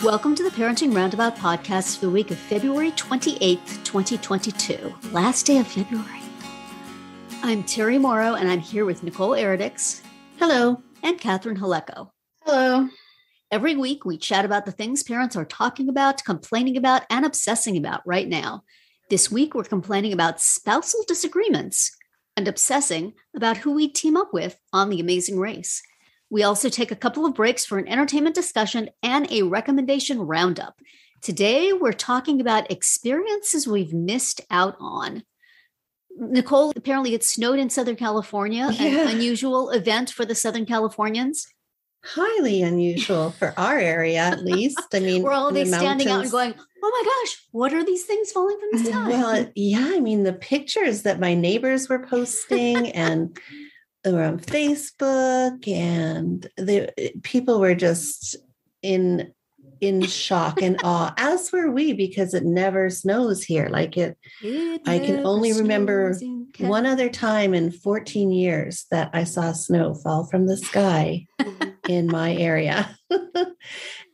Welcome to the Parenting Roundabout podcast for the week of February 28th, 2022, last day of February. I'm Terry Morrow, and I'm here with Nicole Eridix. Hello. And Catherine Haleko. Hello. Every week, we chat about the things parents are talking about, complaining about, and obsessing about right now. This week, we're complaining about spousal disagreements and obsessing about who we team up with on The Amazing Race. We also take a couple of breaks for an entertainment discussion and a recommendation roundup. Today, we're talking about experiences we've missed out on. Nicole, apparently it snowed in Southern California, an unusual event for the Southern Californians. Highly unusual for our area, at least. I mean, we're all standing out and going, oh my gosh, what are these things falling from the sky? Well, yeah, I mean, the pictures that my neighbors were posting and they were on Facebook, and people were just in shock and awe, as were we, because it never snows here. I can only remember one other time in 14 years that I saw snow fall from the sky in my area.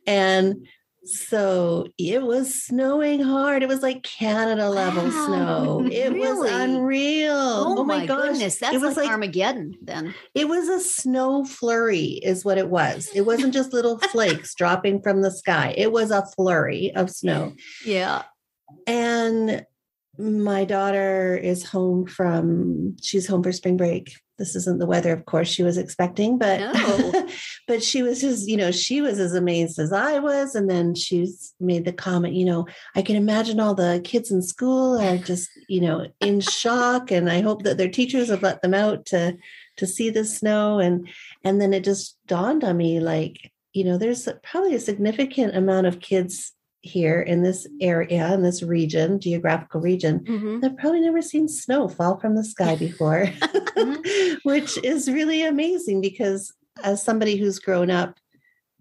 And so it was snowing hard. It was like Canada level snow. It was unreal. Oh my goodness. That's it was like Armageddon then. It was a snow flurry is what it was. It wasn't just little flakes dropping from the sky. It was a flurry of snow. Yeah. And my daughter is she's home for spring break. This isn't the weather, of course, she was expecting, but no. But she was just, she was as amazed as I was. And then she's made the comment, I can imagine all the kids in school are just, in shock. And I hope that their teachers have let them out to see the snow. And then it just dawned on me, there's probably a significant amount of kids here in this area, in this region, geographical region, I've probably never seen snow fall from the sky before, which is really amazing because as somebody who's grown up,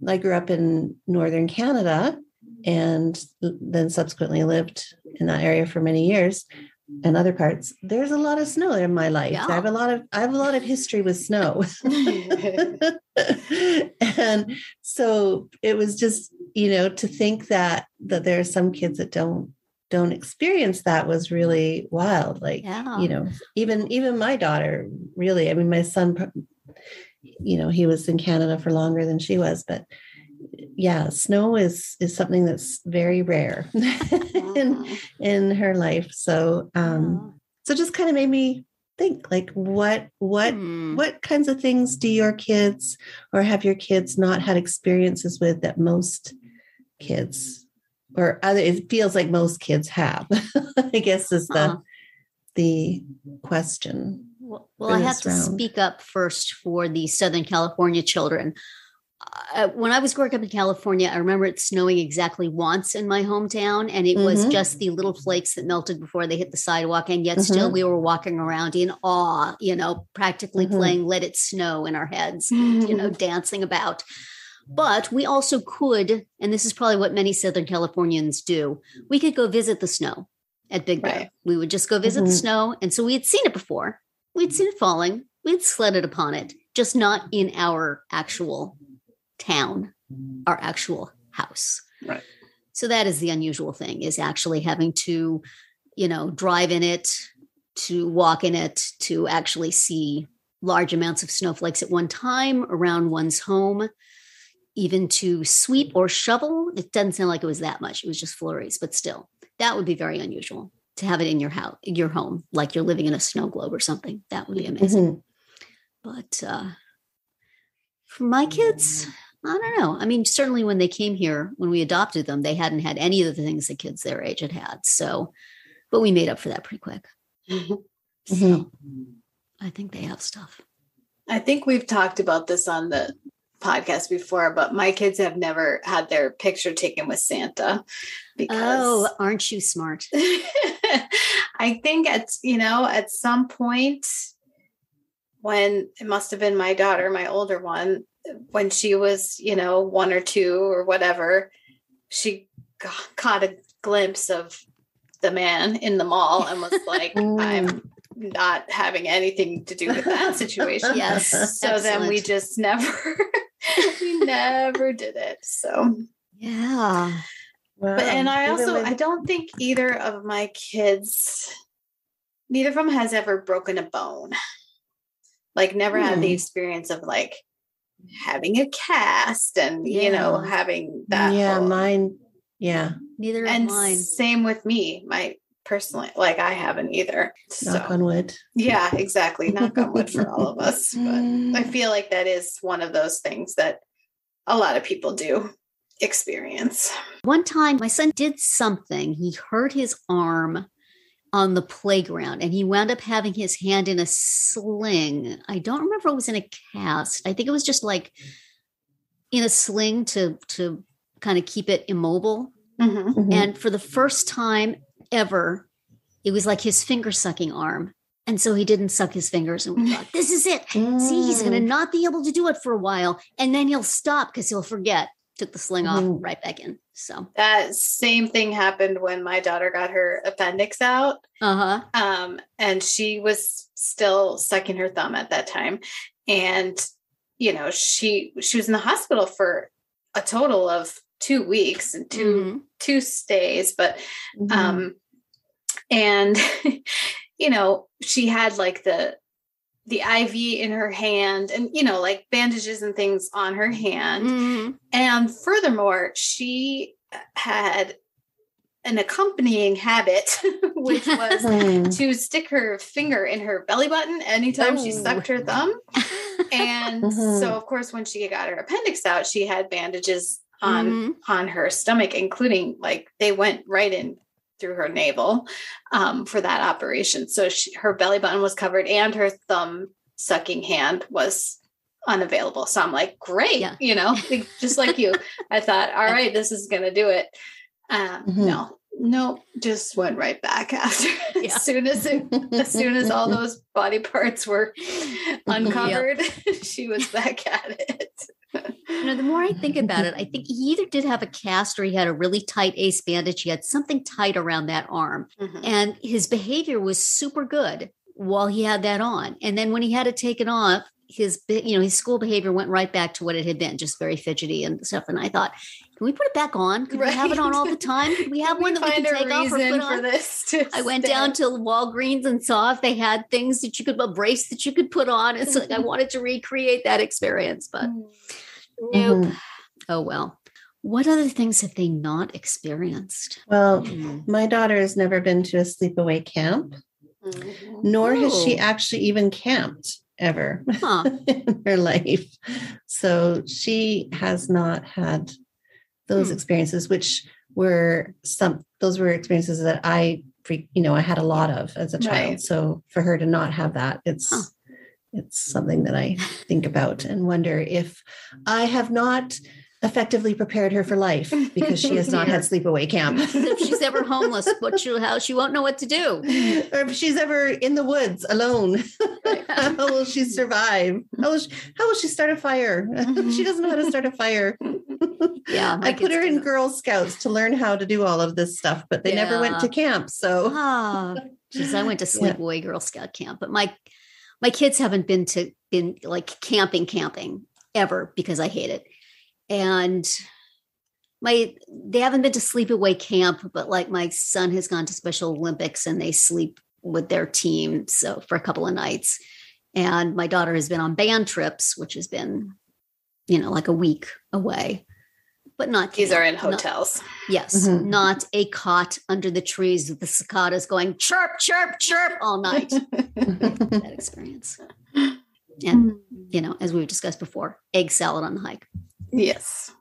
I grew up in Northern Canada and then subsequently lived in that area for many years and other parts. There's a lot of snow in my life. Yeah. I have a lot of history with snow. And so it was just, to think that there are some kids that don't experience that was really wild. Even my daughter, really, I mean, my son, he was in Canada for longer than she was, but yeah, snow is something that's very rare in her life. So, so just kind of made me think, what kinds of things do your kids or have your kids not had experiences with that most kids it feels like most kids have, I guess is the question. Well, I have to speak up first for the Southern California children. When I was growing up in California, I remember it snowing exactly once in my hometown, and it was just the little flakes that melted before they hit the sidewalk. And yet still we were walking around in awe, practically playing Let It Snow in our heads, dancing about. But we also could, and this is probably what many Southern Californians do, we could go visit the snow at Big Bear. Right. We would just go visit the snow. And so we had seen it before. We'd seen it falling. We'd sledded upon it, just not in our actual town, our actual house. Right. So that is the unusual thing, is actually having to, drive in it, to walk in it, to actually see large amounts of snowflakes at one time around one's home, even to sweep or shovel. It doesn't sound like it was that much. It was just flurries, but still, that would be very unusual to have it in your house, your home, like you're living in a snow globe or something. That would be amazing. But for my kids, I don't know. I mean, certainly when they came here, when we adopted them, they hadn't had any of the things the kids their age had had. So, but we made up for that pretty quick. So I think they have stuff. I think we've talked about this on the podcast before, but my kids have never had their picture taken with Santa. Because aren't you smart? I think at some point when it must have been my daughter, my older one, when she was, 1 or 2 or whatever, she caught a glimpse of the man in the mall and was like, I'm not having anything to do with that situation. Yes. So excellent. Then we just never did it. So Yeah. Wow. But, and I Even also, with- I don't think either of my kids, neither of them has ever broken a bone. Like never had the experience of like having a cast and, you know, Yeah. having that. yeah, whole- mine. Yeah. Neither of and mine. same with me, my personally, like I haven't either. Knock on wood. Yeah, exactly. Knock on wood for all of us. But I feel like that is one of those things that a lot of people do experience. One time my son did something. He hurt his arm on the playground and he wound up having his hand in a sling. I don't remember if it was in a cast. I think it was just like in a sling to kind of keep it immobile. Mm-hmm. Mhm. And for the first time ever, it was like his finger sucking arm. And so he didn't suck his fingers. And we thought, this is it. See, he's going to not be able to do it for a while. And then he'll stop because he'll forget. Took the sling off, right back in. So That same thing happened when my daughter got her appendix out. And she was still sucking her thumb at that time. And, you know, she was in the hospital for a total of 2 weeks and two stays. But, and, you know, she had like the IV in her hand and, you know, like bandages and things on her hand. And furthermore, she had an accompanying habit, which was to stick her finger in her belly button anytime she sucked her thumb. And so, of course, when she got her appendix out, she had bandages on her stomach, including like they went right in through her navel for that operation. So her belly button was covered and her thumb sucking hand was unavailable. So I'm like, great, you know, just like you. I thought, all right, this is going to do it. No, just went right back after. As soon as all those body parts were uncovered, she was back at it. You know, the more I think about it, I think he either did have a cast or he had a really tight ace bandage. He had something tight around that arm. And his behavior was super good while he had that on. And then when he had to take it off, his school behavior went right back to what it had been, just very fidgety and stuff. And I thought, can we put it back on? Could we have it on all the time? Could we have one that we can take off or put on? I went down to Walgreens and saw if they had things that you could, a brace that you could put on. It's like I wanted to recreate that experience, but nope. Oh, well. What other things have they not experienced? Well, my daughter has never been to a sleepaway camp, nor has she actually even camped ever in her life. So she has not had those experiences, which were those were experiences that I had a lot of as a child. Right. So for her to not have that, it's something that I think about and wonder if I have not effectively prepared her for life because she has not had sleepaway camp. If she's ever homeless, she won't know what to do. Or if she's ever in the woods alone, how will she survive? How will she start a fire? She doesn't know how to start a fire. Yeah, I put her in Girl Scouts to learn how to do all of this stuff, but they never went to camp. So, geez, I went to sleepaway Girl Scout camp, but my kids haven't been like camping ever because I hate it. And they haven't been to sleepaway camp, but like my son has gone to Special Olympics and they sleep with their team. So for a couple of nights, and my daughter has been on band trips, which has been, like a week away, but not. These are in hotels. Yes. Not a cot under the trees with the cicadas going chirp, chirp, chirp all night. That experience. And, as we've discussed before, egg salad on the hike. Yes.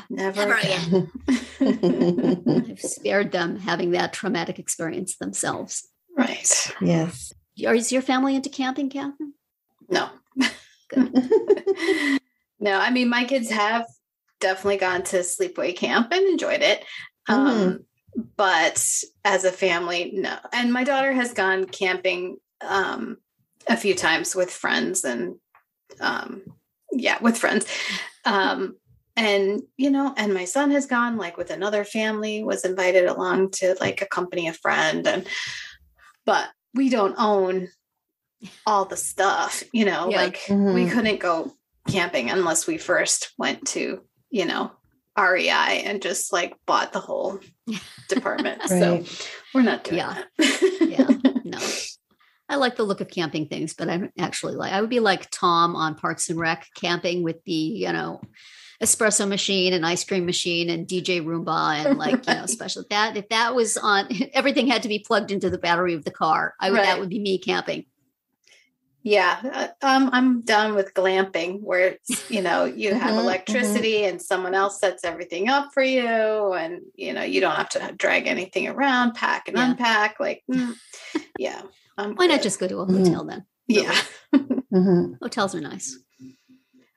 Never again. I've spared them having that traumatic experience themselves. Right. Yes. Is your family into camping, Catherine? No. Good. No, I mean, my kids have definitely gone to sleepaway camp and enjoyed it. But as a family, no. And my daughter has gone camping a few times with friends and with friends. And my son has gone like with another family, was invited along to like accompany a friend. But we don't own all the stuff, we couldn't go camping unless we first went to, REI and just like bought the whole department. Right. So we're not doing that. Yeah. No. I like the look of camping things, but I would be like Tom on Parks and Rec camping with the, espresso machine and ice cream machine and DJ Roomba and special that. If that was on, everything had to be plugged into the battery of the car. That would be me camping. Yeah. I'm done with glamping where, you have electricity and someone else sets everything up for you. And, you don't have to drag anything around, pack and unpack. Like, yeah. Why not just go to a hotel then? Yeah. Hotels are nice.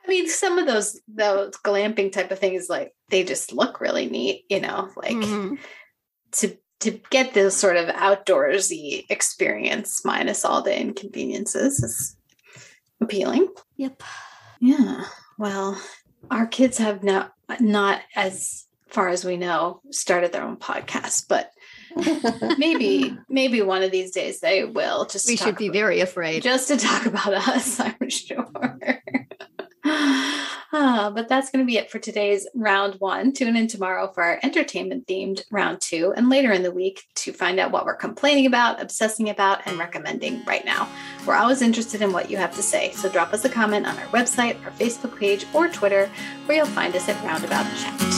I mean, some of those glamping type of things, like they just look really neat, to get this sort of outdoorsy experience minus all the inconveniences is appealing. Yep. Yeah. Well, our kids have not as far as we know, started their own podcast, but maybe one of these days they will. We should be very afraid. Just to talk about us, I'm sure. But that's going to be it for today's round 1. Tune in tomorrow for our entertainment themed round 2 and later in the week to find out what we're complaining about, obsessing about, and recommending right now. We're always interested in what you have to say. So drop us a comment on our website, our Facebook page, or Twitter, where you'll find us at Roundabout Chat.